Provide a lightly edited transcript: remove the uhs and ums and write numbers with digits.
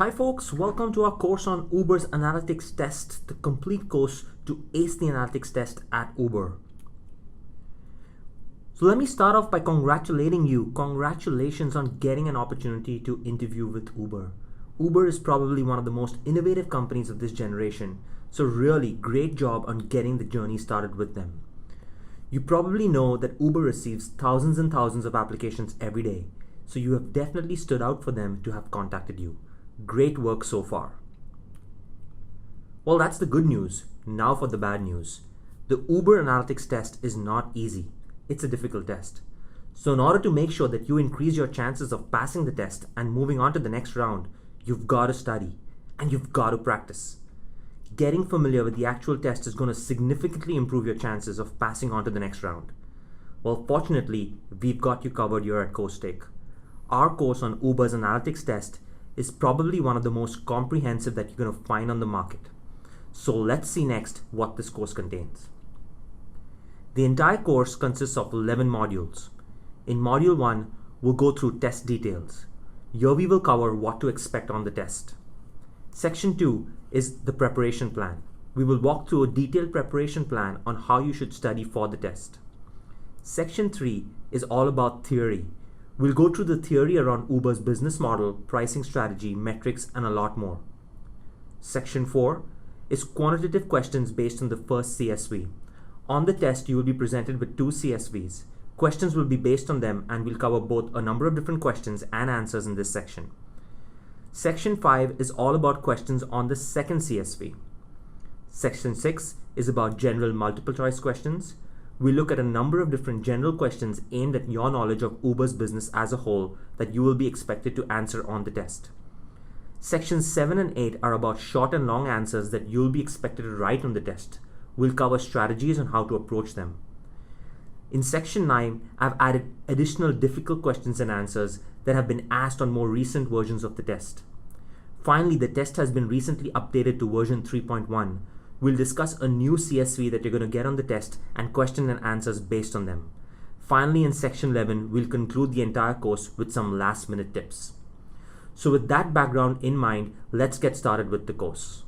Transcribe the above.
Hi folks, welcome to our course on Uber's analytics test, the complete course to ace the analytics test at Uber. So let me start off by congratulating you. Congratulations on getting an opportunity to interview with Uber. Uber is probably one of the most innovative companies of this generation, so really great job on getting the journey started with them. You probably know that Uber receives thousands and thousands of applications every day, so you have definitely stood out for them to have contacted you. Great work so far. Well, that's the good news. Now for the bad news. The Uber analytics test is not easy. It's a difficult test. So in order to make sure that you increase your chances of passing the test and moving on to the next round, you've got to study and you've got to practice. Getting familiar with the actual test is going to significantly improve your chances of passing on to the next round. Well, fortunately, we've got you covered here at CourseTake. Our course on Uber's analytics test is probably one of the most comprehensive that you're going to find on the market. So let's see next what this course contains. The entire course consists of 11 modules. In Module 1, we'll go through test details. Here we will cover what to expect on the test. Section 2 is the preparation plan. We will walk through a detailed preparation plan on how you should study for the test. Section 3 is all about theory. We'll go through the theory around Uber's business model, pricing strategy, metrics, and a lot more. Section 4 is quantitative questions based on the first CSV. On the test, you will be presented with 2 CSVs. Questions will be based on them, and we'll cover both a number of different questions and answers in this section. Section 5 is all about questions on the second CSV. Section 6 is about general multiple choice questions. We look at a number of different general questions aimed at your knowledge of Uber's business as a whole that you will be expected to answer on the test. Sections 7 and 8 are about short and long answers that you'll be expected to write on the test. We'll cover strategies on how to approach them. In Section 9, I've added additional difficult questions and answers that have been asked on more recent versions of the test. Finally, the test has been recently updated to version 3.1. We'll discuss a new CSV that you're going to get on the test and questions and answers based on them. Finally, in Section 11, we'll conclude the entire course with some last-minute tips. So with that background in mind, let's get started with the course.